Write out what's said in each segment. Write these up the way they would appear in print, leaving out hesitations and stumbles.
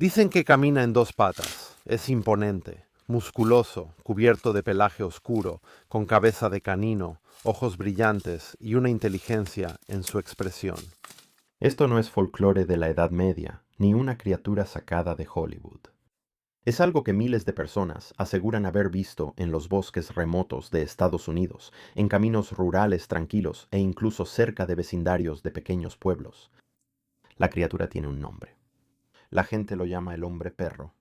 Dicen que camina en dos patas. Es imponente, musculoso, cubierto de pelaje oscuro, con cabeza de canino, ojos brillantes y una inteligencia en su expresión. Esto no es folclore de la Edad Media, ni una criatura sacada de Hollywood. Es algo que miles de personas aseguran haber visto en los bosques remotos de Estados Unidos, en caminos rurales tranquilos e incluso cerca de vecindarios de pequeños pueblos. La criatura tiene un nombre. La gente lo llama el hombre perro.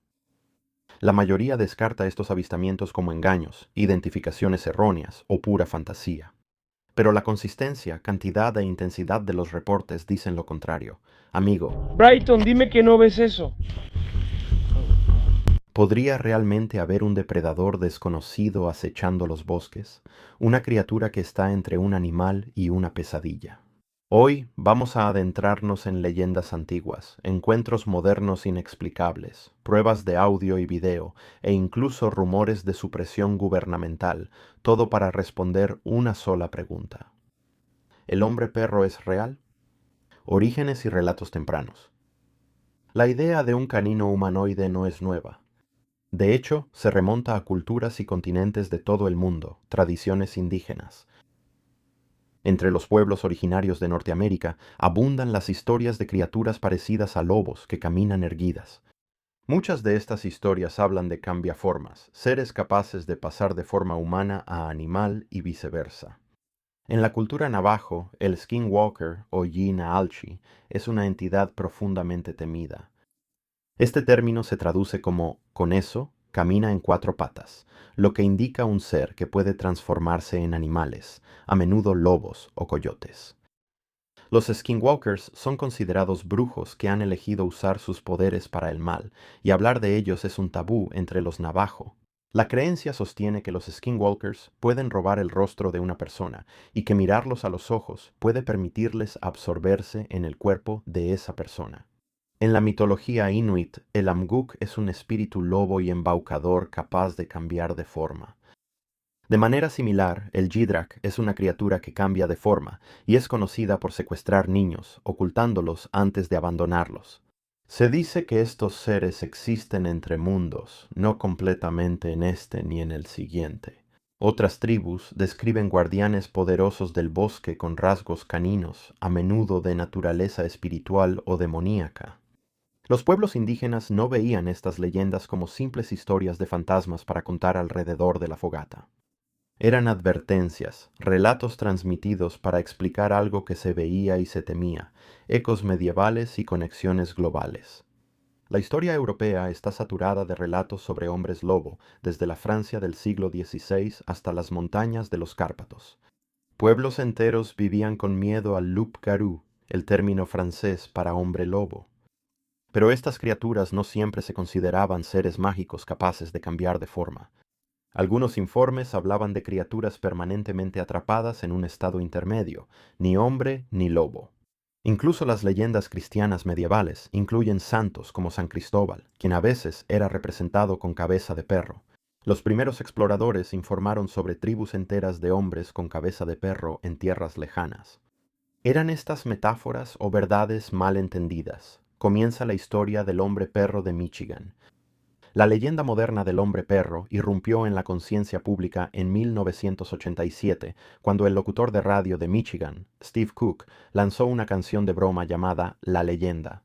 La mayoría descarta estos avistamientos como engaños, identificaciones erróneas o pura fantasía. Pero la consistencia, cantidad e intensidad de los reportes dicen lo contrario. Amigo, Brighton, dime que no ves eso. ¿podría realmente haber un depredador desconocido acechando los bosques? Una criatura que está entre un animal y una pesadilla. Hoy vamos a adentrarnos en leyendas antiguas, encuentros modernos inexplicables, pruebas de audio y video, e incluso rumores de supresión gubernamental, todo para responder una sola pregunta. ¿El hombre perro es real? Orígenes y relatos tempranos. La idea de un canino humanoide no es nueva. De hecho, se remonta a culturas y continentes de todo el mundo, tradiciones indígenas. Entre los pueblos originarios de Norteamérica abundan las historias de criaturas parecidas a lobos que caminan erguidas. Muchas de estas historias hablan de cambiaformas, seres capaces de pasar de forma humana a animal y viceversa. En la cultura navajo, el skinwalker o Yinaalchi es una entidad profundamente temida. Este término se traduce como con eso, camina en cuatro patas, lo que indica un ser que puede transformarse en animales, a menudo lobos o coyotes. Los skinwalkers son considerados brujos que han elegido usar sus poderes para el mal, y hablar de ellos es un tabú entre los navajo. La creencia sostiene que los skinwalkers pueden robar el rostro de una persona y que mirarlos a los ojos puede permitirles absorberse en el cuerpo de esa persona. En la mitología inuit, el Amguk es un espíritu lobo y embaucador capaz de cambiar de forma. De manera similar, el Yidrak es una criatura que cambia de forma y es conocida por secuestrar niños, ocultándolos antes de abandonarlos. Se dice que estos seres existen entre mundos, no completamente en este ni en el siguiente. Otras tribus describen guardianes poderosos del bosque con rasgos caninos, a menudo de naturaleza espiritual o demoníaca. Los pueblos indígenas no veían estas leyendas como simples historias de fantasmas para contar alrededor de la fogata. Eran advertencias, relatos transmitidos para explicar algo que se veía y se temía, ecos medievales y conexiones globales. La historia europea está saturada de relatos sobre hombres lobo, desde la Francia del siglo XVI hasta las montañas de los Cárpatos. Pueblos enteros vivían con miedo al loup-garou, el término francés para hombre lobo. Pero estas criaturas no siempre se consideraban seres mágicos capaces de cambiar de forma. Algunos informes hablaban de criaturas permanentemente atrapadas en un estado intermedio, ni hombre ni lobo. Incluso las leyendas cristianas medievales incluyen santos como San Cristóbal, quien a veces era representado con cabeza de perro. Los primeros exploradores informaron sobre tribus enteras de hombres con cabeza de perro en tierras lejanas. ¿Eran estas metáforas o verdades mal entendidas? Comienza la historia del hombre perro de Michigan. La leyenda moderna del hombre perro irrumpió en la conciencia pública en 1987, cuando el locutor de radio de Michigan, Steve Cook, lanzó una canción de broma llamada La Leyenda.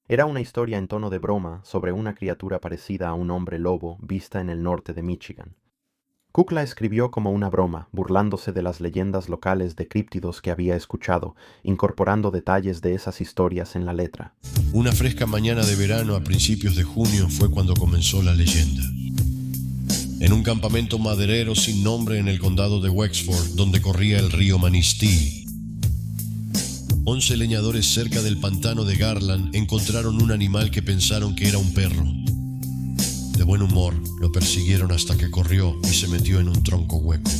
Era una historia en tono de broma sobre una criatura parecida a un hombre lobo vista en el norte de Michigan. Cook la escribió como una broma, burlándose de las leyendas locales de críptidos que había escuchado, incorporando detalles de esas historias en la letra. Una fresca mañana de verano a principios de junio fue cuando comenzó la leyenda. En un campamento maderero sin nombre en el condado de Wexford, donde corría el río Manistee, 11 leñadores cerca del pantano de Garland encontraron un animal que pensaron que era un perro. De buen humor, lo persiguieron hasta que corrió y se metió en un tronco hueco.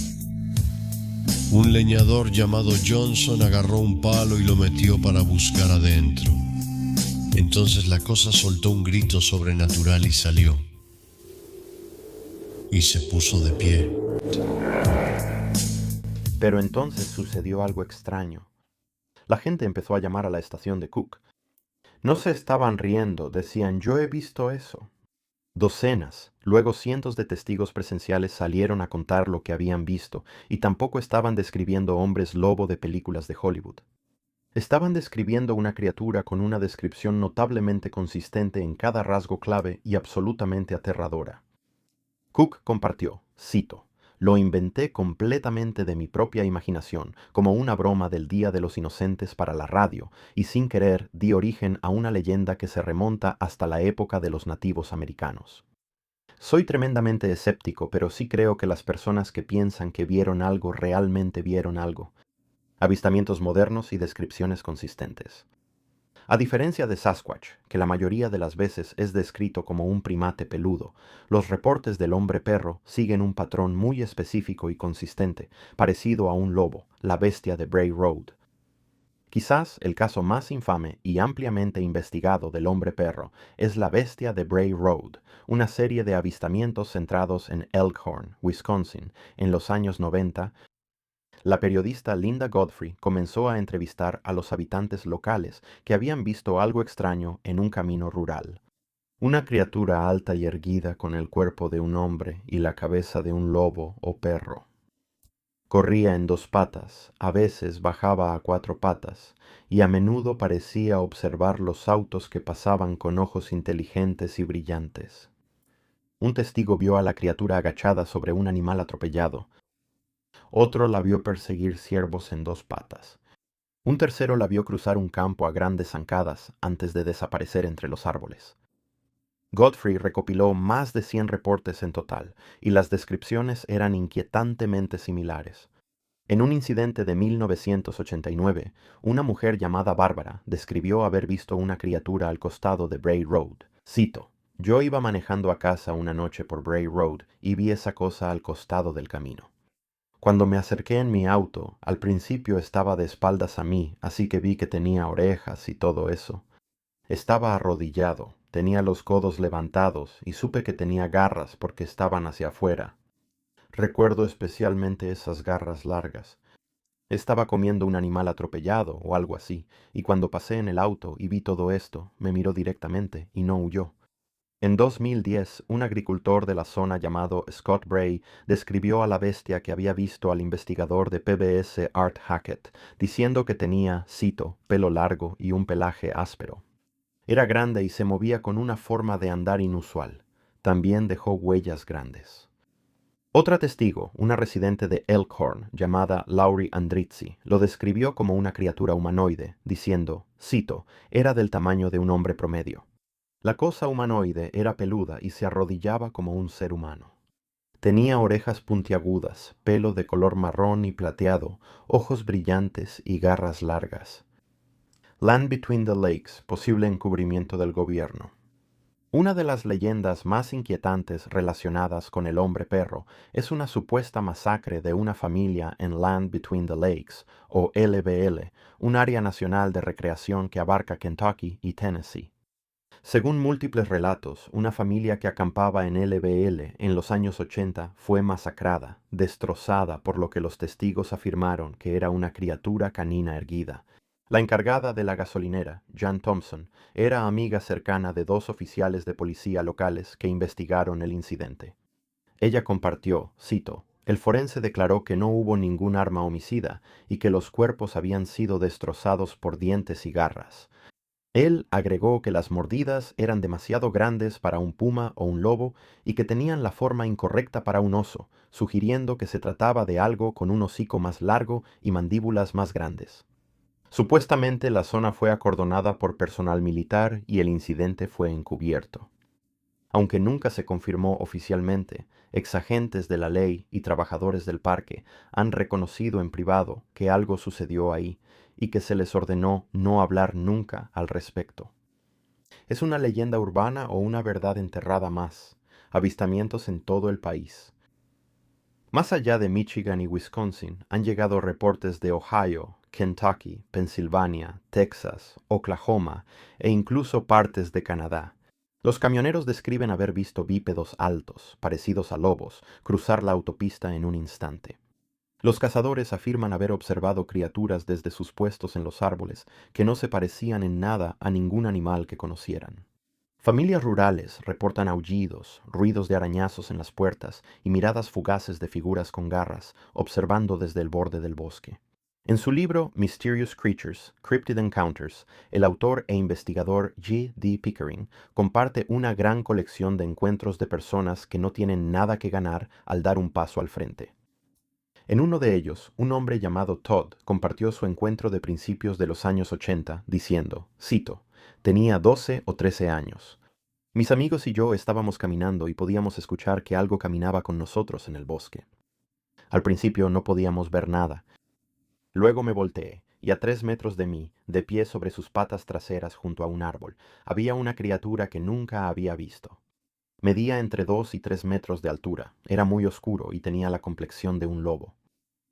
Un leñador llamado Johnson agarró un palo y lo metió para buscar adentro. Entonces la cosa soltó un grito sobrenatural y salió. Y se puso de pie. Pero entonces sucedió algo extraño. La gente empezó a llamar a la estación de Cook. No se estaban riendo, decían, yo he visto eso. Docenas, luego cientos de testigos presenciales salieron a contar lo que habían visto, y tampoco estaban describiendo hombres lobo de películas de Hollywood. Estaban describiendo una criatura con una descripción notablemente consistente en cada rasgo clave y absolutamente aterradora. Cook compartió, cito, lo inventé completamente de mi propia imaginación, como una broma del Día de los Inocentes para la radio, y sin querer di origen a una leyenda que se remonta hasta la época de los nativos americanos. Soy tremendamente escéptico, pero sí creo que las personas que piensan que vieron algo realmente vieron algo. Avistamientos modernos y descripciones consistentes. A diferencia de Sasquatch, que la mayoría de las veces es descrito como un primate peludo, los reportes del hombre perro siguen un patrón muy específico y consistente, parecido a un lobo, la bestia de Bray Road. Quizás el caso más infame y ampliamente investigado del hombre perro es la bestia de Bray Road, una serie de avistamientos centrados en Elkhorn, Wisconsin, en los años 90. La periodista Linda Godfrey comenzó a entrevistar a los habitantes locales que habían visto algo extraño en un camino rural. Una criatura alta y erguida con el cuerpo de un hombre y la cabeza de un lobo o perro. Corría en 2 patas, a veces bajaba a 4 patas, y a menudo parecía observar los autos que pasaban con ojos inteligentes y brillantes. Un testigo vio a la criatura agachada sobre un animal atropellado. Otro la vio perseguir ciervos en 2 patas. Un tercero la vio cruzar un campo a grandes zancadas antes de desaparecer entre los árboles. Godfrey recopiló más de 100 reportes en total, y las descripciones eran inquietantemente similares. En un incidente de 1989, una mujer llamada Bárbara describió haber visto una criatura al costado de Bray Road. Cito, yo iba manejando a casa una noche por Bray Road y vi esa cosa al costado del camino. Cuando me acerqué en mi auto, al principio estaba de espaldas a mí, así que vi que tenía orejas y todo eso. Estaba arrodillado, tenía los codos levantados y supe que tenía garras porque estaban hacia afuera. Recuerdo especialmente esas garras largas. Estaba comiendo un animal atropellado o algo así, y cuando pasé en el auto y vi todo esto, me miró directamente y no huyó. En 2010, un agricultor de la zona llamado Scott Bray describió a la bestia que había visto al investigador de PBS Art Hackett, diciendo que tenía, cito, pelo largo y un pelaje áspero. Era grande y se movía con una forma de andar inusual. También dejó huellas grandes. Otra testigo, una residente de Elkhorn llamada Laurie Andrizzi, lo describió como una criatura humanoide, diciendo, cito, era del tamaño de un hombre promedio. La cosa humanoide era peluda y se arrodillaba como un ser humano. Tenía orejas puntiagudas, pelo de color marrón y plateado, ojos brillantes y garras largas. Land Between the Lakes, posible encubrimiento del gobierno. Una de las leyendas más inquietantes relacionadas con el hombre perro es una supuesta masacre de una familia en Land Between the Lakes, o LBL, un área nacional de recreación que abarca Kentucky y Tennessee. Según múltiples relatos, una familia que acampaba en LBL en los años 80 fue masacrada, destrozada por lo que los testigos afirmaron que era una criatura canina erguida. La encargada de la gasolinera, Jan Thompson, era amiga cercana de 2 oficiales de policía locales que investigaron el incidente. Ella compartió, cito, el forense declaró que no hubo ningún arma homicida y que los cuerpos habían sido destrozados por dientes y garras. Él agregó que las mordidas eran demasiado grandes para un puma o un lobo y que tenían la forma incorrecta para un oso, sugiriendo que se trataba de algo con un hocico más largo y mandíbulas más grandes. Supuestamente la zona fue acordonada por personal militar y el incidente fue encubierto. Aunque nunca se confirmó oficialmente, exagentes de la ley y trabajadores del parque han reconocido en privado que algo sucedió ahí y que se les ordenó no hablar nunca al respecto. ¿Es una leyenda urbana o una verdad enterrada más? Avistamientos en todo el país. Más allá de Michigan y Wisconsin, han llegado reportes de Ohio, Kentucky, Pensilvania, Texas, Oklahoma e incluso partes de Canadá. Los camioneros describen haber visto bípedos altos, parecidos a lobos, cruzar la autopista en un instante. Los cazadores afirman haber observado criaturas desde sus puestos en los árboles que no se parecían en nada a ningún animal que conocieran. Familias rurales reportan aullidos, ruidos de arañazos en las puertas y miradas fugaces de figuras con garras observando desde el borde del bosque. En su libro Mysterious Creatures, Cryptid Encounters, el autor e investigador G. D. Pickering comparte una gran colección de encuentros de personas que no tienen nada que ganar al dar un paso al frente. En uno de ellos, un hombre llamado Todd compartió su encuentro de principios de los años 80, diciendo, cito, «Tenía 12 o 13 años. Mis amigos y yo estábamos caminando y podíamos escuchar que algo caminaba con nosotros en el bosque. Al principio no podíamos ver nada. Luego me volteé, y a 3 metros de mí, de pie sobre sus patas traseras junto a un árbol, había una criatura que nunca había visto. Medía entre 2 y 3 metros de altura, era muy oscuro y tenía la complexión de un lobo.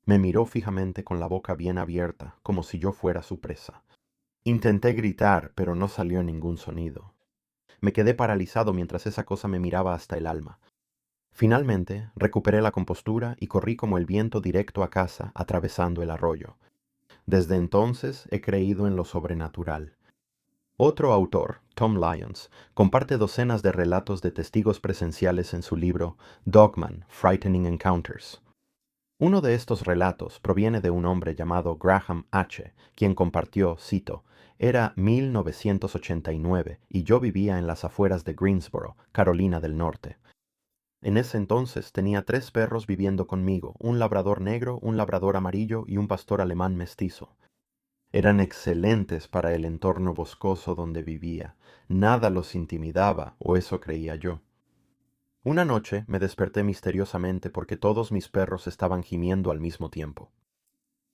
Me miró fijamente con la boca bien abierta, como si yo fuera su presa. Intenté gritar, pero no salió ningún sonido. Me quedé paralizado mientras esa cosa me miraba hasta el alma. Finalmente, recuperé la compostura y corrí como el viento directo a casa, atravesando el arroyo. Desde entonces he creído en lo sobrenatural. Otro autor, Tom Lyons, comparte docenas de relatos de testigos presenciales en su libro Dogman, Frightening Encounters. Uno de estos relatos proviene de un hombre llamado Graham H., quien compartió, cito, «Era 1989 y yo vivía en las afueras de Greensboro, Carolina del Norte. En ese entonces tenía 3 perros viviendo conmigo, un labrador negro, un labrador amarillo y un pastor alemán mestizo. Eran excelentes para el entorno boscoso donde vivía. Nada los intimidaba, o eso creía yo. Una noche me desperté misteriosamente porque todos mis perros estaban gimiendo al mismo tiempo.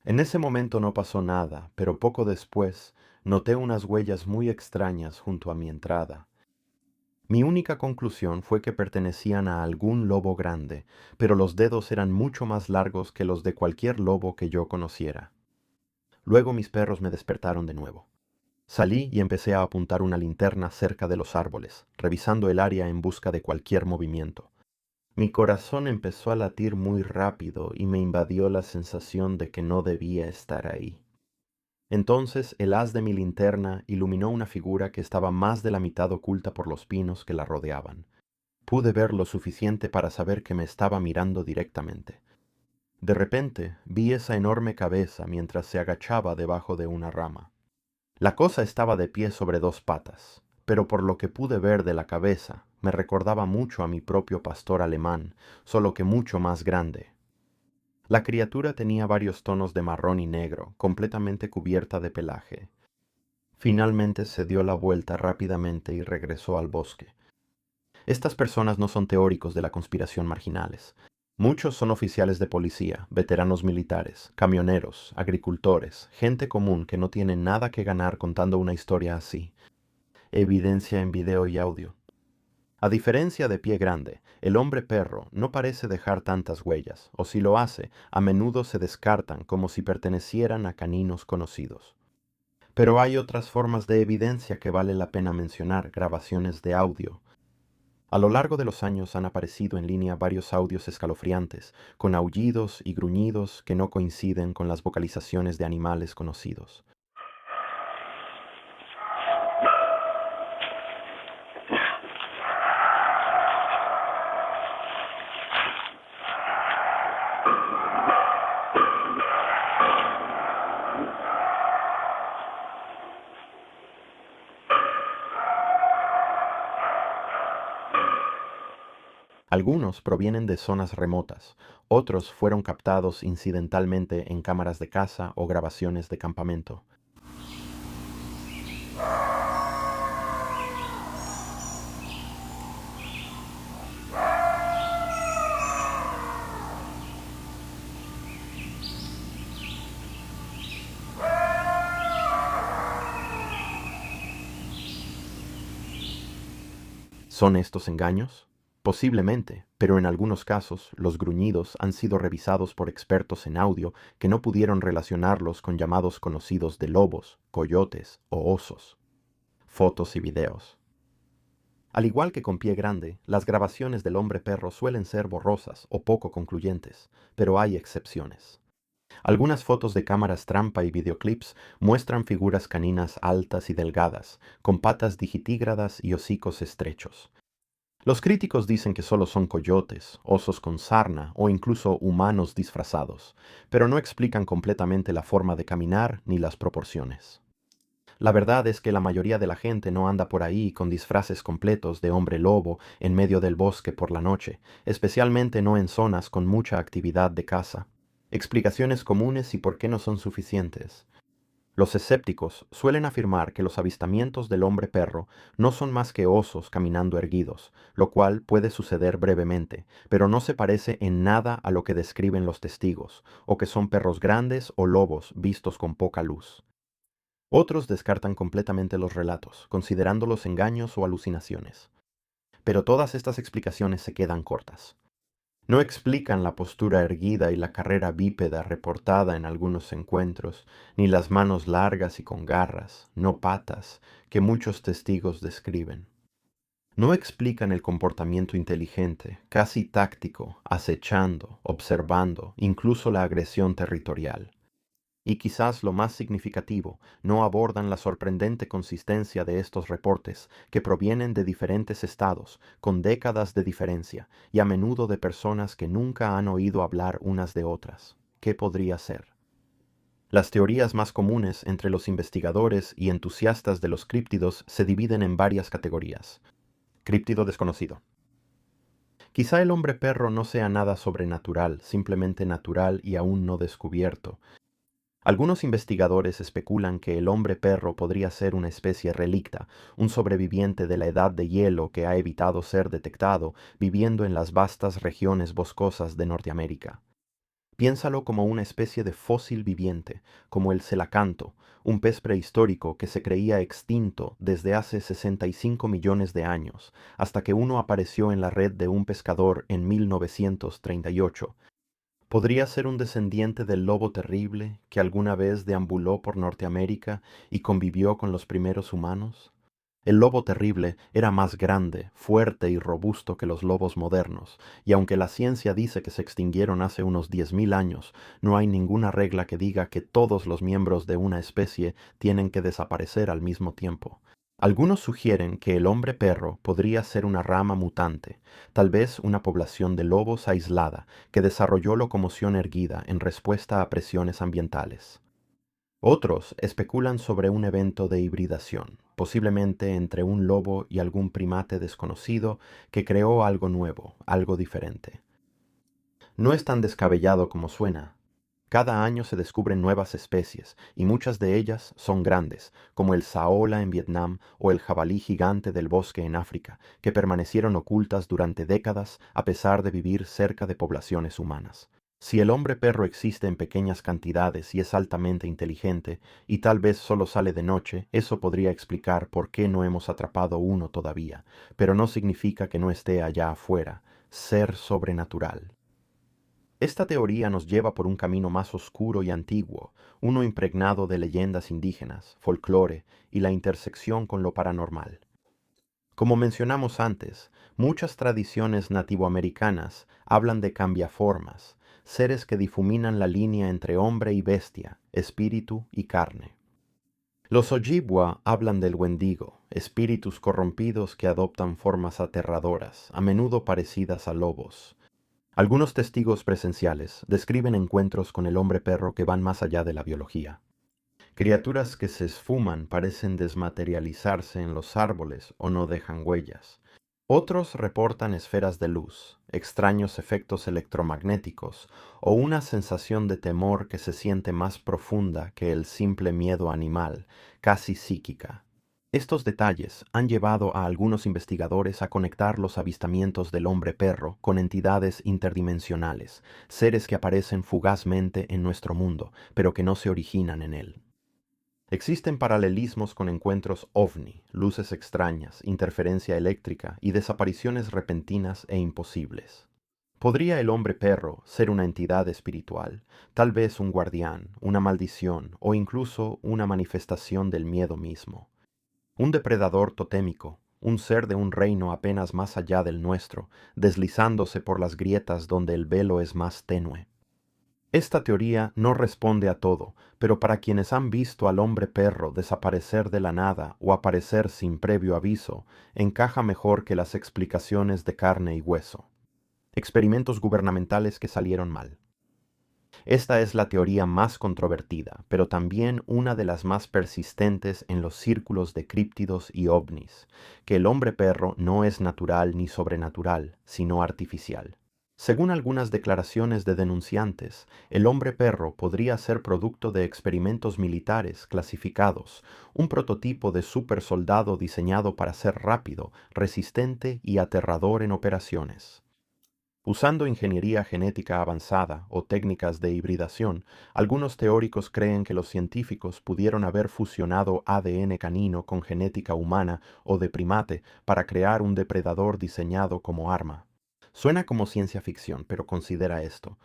En ese momento no pasó nada, pero poco después noté unas huellas muy extrañas junto a mi entrada. Mi única conclusión fue que pertenecían a algún lobo grande, pero los dedos eran mucho más largos que los de cualquier lobo que yo conociera. Luego mis perros me despertaron de nuevo. Salí y empecé a apuntar una linterna cerca de los árboles, revisando el área en busca de cualquier movimiento. Mi corazón empezó a latir muy rápido y me invadió la sensación de que no debía estar ahí. Entonces el haz de mi linterna iluminó una figura que estaba más de la mitad oculta por los pinos que la rodeaban. Pude ver lo suficiente para saber que me estaba mirando directamente. De repente vi esa enorme cabeza mientras se agachaba debajo de una rama. La cosa estaba de pie sobre 2 patas, pero por lo que pude ver de la cabeza, me recordaba mucho a mi propio pastor alemán, solo que mucho más grande. La criatura tenía varios tonos de marrón y negro, completamente cubierta de pelaje. Finalmente se dio la vuelta rápidamente y regresó al bosque. Estas personas no son teóricos de la conspiración marginales. Muchos son oficiales de policía, veteranos militares, camioneros, agricultores, gente común que no tiene nada que ganar contando una historia así. Evidencia en video y audio. A diferencia de Pie Grande, el hombre perro no parece dejar tantas huellas, o si lo hace, a menudo se descartan como si pertenecieran a caninos conocidos. Pero hay otras formas de evidencia que vale la pena mencionar, grabaciones de audio. A lo largo de los años han aparecido en línea varios audios escalofriantes, con aullidos y gruñidos que no coinciden con las vocalizaciones de animales conocidos. Algunos provienen de zonas remotas, otros fueron captados incidentalmente en cámaras de caza o grabaciones de campamento. ¿Son estos engaños? Posiblemente, pero en algunos casos los gruñidos han sido revisados por expertos en audio que no pudieron relacionarlos con llamados conocidos de lobos, coyotes o osos. Fotos y videos. Al igual que con Pie Grande, las grabaciones del hombre perro suelen ser borrosas o poco concluyentes, pero hay excepciones. Algunas fotos de cámaras trampa y videoclips muestran figuras caninas altas y delgadas, con patas digitígradas y hocicos estrechos. Los críticos dicen que solo son coyotes, osos con sarna o incluso humanos disfrazados, pero no explican completamente la forma de caminar ni las proporciones. La verdad es que la mayoría de la gente no anda por ahí con disfraces completos de hombre lobo en medio del bosque por la noche, especialmente no en zonas con mucha actividad de caza. Explicaciones comunes y por qué no son suficientes. Los escépticos suelen afirmar que los avistamientos del hombre perro no son más que osos caminando erguidos, lo cual puede suceder brevemente, pero no se parece en nada a lo que describen los testigos, o que son perros grandes o lobos vistos con poca luz. Otros descartan completamente los relatos, considerándolos engaños o alucinaciones. Pero todas estas explicaciones se quedan cortas. No explican la postura erguida y la carrera bípeda reportada en algunos encuentros, ni las manos largas y con garras, no patas, que muchos testigos describen. No explican el comportamiento inteligente, casi táctico, acechando, observando, incluso la agresión territorial. Y quizás lo más significativo, no abordan la sorprendente consistencia de estos reportes, que provienen de diferentes estados, con décadas de diferencia, y a menudo de personas que nunca han oído hablar unas de otras. ¿Qué podría ser? Las teorías más comunes entre los investigadores y entusiastas de los críptidos se dividen en varias categorías. Críptido desconocido. Quizá el hombre perro no sea nada sobrenatural, simplemente natural y aún no descubierto. Algunos investigadores especulan que el hombre perro podría ser una especie relicta, un sobreviviente de la edad de hielo que ha evitado ser detectado, viviendo en las vastas regiones boscosas de Norteamérica. Piénsalo como una especie de fósil viviente, como el celacanto, un pez prehistórico que se creía extinto desde hace 65 millones de años, hasta que uno apareció en la red de un pescador en 1938. ¿Podría ser un descendiente del lobo terrible que alguna vez deambuló por Norteamérica y convivió con los primeros humanos? El lobo terrible era más grande, fuerte y robusto que los lobos modernos, y aunque la ciencia dice que se extinguieron hace unos 10.000 años, no hay ninguna regla que diga que todos los miembros de una especie tienen que desaparecer al mismo tiempo. Algunos sugieren que el hombre perro podría ser una rama mutante, tal vez una población de lobos aislada que desarrolló locomoción erguida en respuesta a presiones ambientales. Otros especulan sobre un evento de hibridación, posiblemente entre un lobo y algún primate desconocido que creó algo nuevo, algo diferente. No es tan descabellado como suena. Cada año se descubren nuevas especies, y muchas de ellas son grandes, como el saola en Vietnam o el jabalí gigante del bosque en África, que permanecieron ocultas durante décadas a pesar de vivir cerca de poblaciones humanas. Si el hombre perro existe en pequeñas cantidades y es altamente inteligente, y tal vez solo sale de noche, eso podría explicar por qué no hemos atrapado uno todavía, pero no significa que no esté allá afuera, ser sobrenatural. Esta teoría nos lleva por un camino más oscuro y antiguo, uno impregnado de leyendas indígenas, folclore y la intersección con lo paranormal. Como mencionamos antes, muchas tradiciones nativoamericanas hablan de cambiaformas, seres que difuminan la línea entre hombre y bestia, espíritu y carne. Los Ojibwa hablan del Wendigo, espíritus corrompidos que adoptan formas aterradoras, a menudo parecidas a lobos. Algunos testigos presenciales describen encuentros con el hombre perro que van más allá de la biología. Criaturas que se esfuman parecen desmaterializarse en los árboles o no dejan huellas. Otros reportan esferas de luz, extraños efectos electromagnéticos o una sensación de temor que se siente más profunda que el simple miedo animal, casi psíquica. Estos detalles han llevado a algunos investigadores a conectar los avistamientos del hombre perro con entidades interdimensionales, seres que aparecen fugazmente en nuestro mundo, pero que no se originan en él. Existen paralelismos con encuentros ovni, luces extrañas, interferencia eléctrica y desapariciones repentinas e imposibles. ¿Podría el hombre perro ser una entidad espiritual, tal vez un guardián, una maldición o incluso una manifestación del miedo mismo? Un depredador totémico, un ser de un reino apenas más allá del nuestro, deslizándose por las grietas donde el velo es más tenue. Esta teoría no responde a todo, pero para quienes han visto al hombre perro desaparecer de la nada o aparecer sin previo aviso, encaja mejor que las explicaciones de carne y hueso. Experimentos gubernamentales que salieron mal. Esta es la teoría más controvertida, pero también una de las más persistentes en los círculos de críptidos y ovnis, que el hombre perro no es natural ni sobrenatural, sino artificial. Según algunas declaraciones de denunciantes, el hombre perro podría ser producto de experimentos militares clasificados, un prototipo de supersoldado diseñado para ser rápido, resistente y aterrador en operaciones. Usando ingeniería genética avanzada o técnicas de hibridación, algunos teóricos creen que los científicos pudieron haber fusionado ADN canino con genética humana o de primate para crear un depredador diseñado como arma. Suena como ciencia ficción, pero considera esto.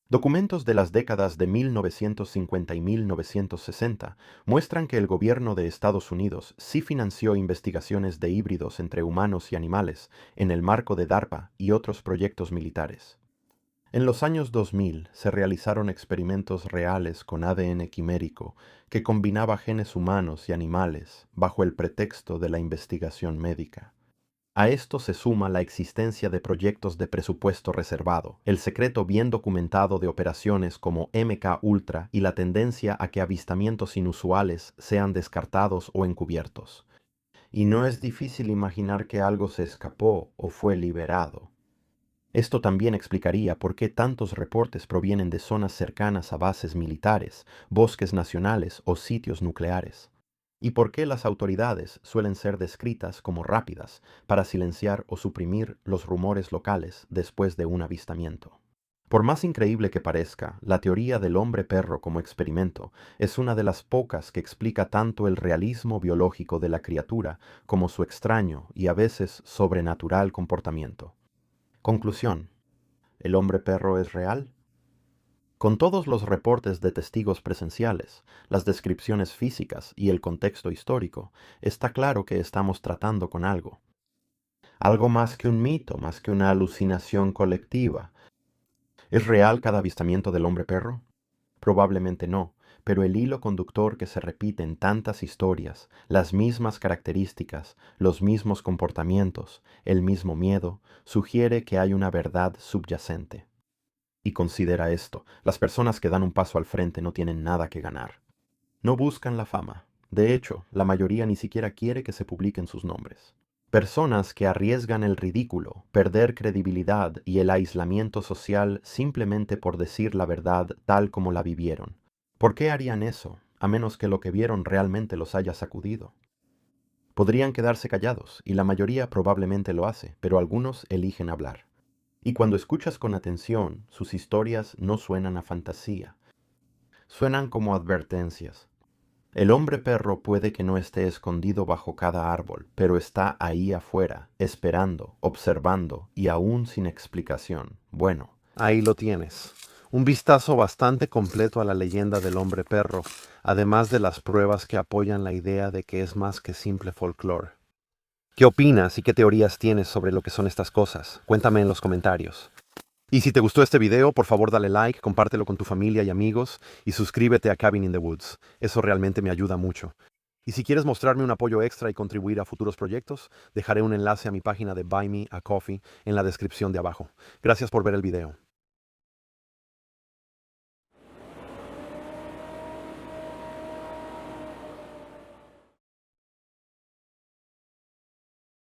Documentos de las décadas de 1950 y 1960 muestran que el gobierno de Estados Unidos sí financió investigaciones de híbridos entre humanos y animales en el marco de DARPA y otros proyectos militares. En los años 2000 se realizaron experimentos reales con ADN quimérico que combinaba genes humanos y animales bajo el pretexto de la investigación médica. A esto se suma la existencia de proyectos de presupuesto reservado, el secreto bien documentado de operaciones como MK Ultra y la tendencia a que avistamientos inusuales sean descartados o encubiertos. Y no es difícil imaginar que algo se escapó o fue liberado. Esto también explicaría por qué tantos reportes provienen de zonas cercanas a bases militares, bosques nacionales o sitios nucleares. Y por qué las autoridades suelen ser descritas como rápidas para silenciar o suprimir los rumores locales después de un avistamiento. Por más increíble que parezca, la teoría del hombre perro como experimento es una de las pocas que explica tanto el realismo biológico de la criatura como su extraño y a veces sobrenatural comportamiento. Conclusión: ¿el hombre perro es real? Con todos los reportes de testigos presenciales, las descripciones físicas y el contexto histórico, está claro que estamos tratando con algo. Algo más que un mito, más que una alucinación colectiva. ¿Es real cada avistamiento del hombre perro? Probablemente no, pero el hilo conductor que se repite en tantas historias, las mismas características, los mismos comportamientos, el mismo miedo, sugiere que hay una verdad subyacente. Y considera esto, las personas que dan un paso al frente no tienen nada que ganar. No buscan la fama. De hecho, la mayoría ni siquiera quiere que se publiquen sus nombres. Personas que arriesgan el ridículo, perder credibilidad y el aislamiento social simplemente por decir la verdad tal como la vivieron. ¿Por qué harían eso, a menos que lo que vieron realmente los haya sacudido? Podrían quedarse callados, y la mayoría probablemente lo hace, pero algunos eligen hablar. Y cuando escuchas con atención, sus historias no suenan a fantasía. Suenan como advertencias. El hombre perro puede que no esté escondido bajo cada árbol, pero está ahí afuera, esperando, observando y aún sin explicación. Bueno, ahí lo tienes. Un vistazo bastante completo a la leyenda del hombre perro, además de las pruebas que apoyan la idea de que es más que simple folclore. ¿Qué opinas y qué teorías tienes sobre lo que son estas cosas? Cuéntame en los comentarios. Y si te gustó este video, por favor dale like, compártelo con tu familia y amigos y suscríbete a Cabin in the Woods. Eso realmente me ayuda mucho. Y si quieres mostrarme un apoyo extra y contribuir a futuros proyectos, dejaré un enlace a mi página de Buy Me a Coffee en la descripción de abajo. Gracias por ver el video.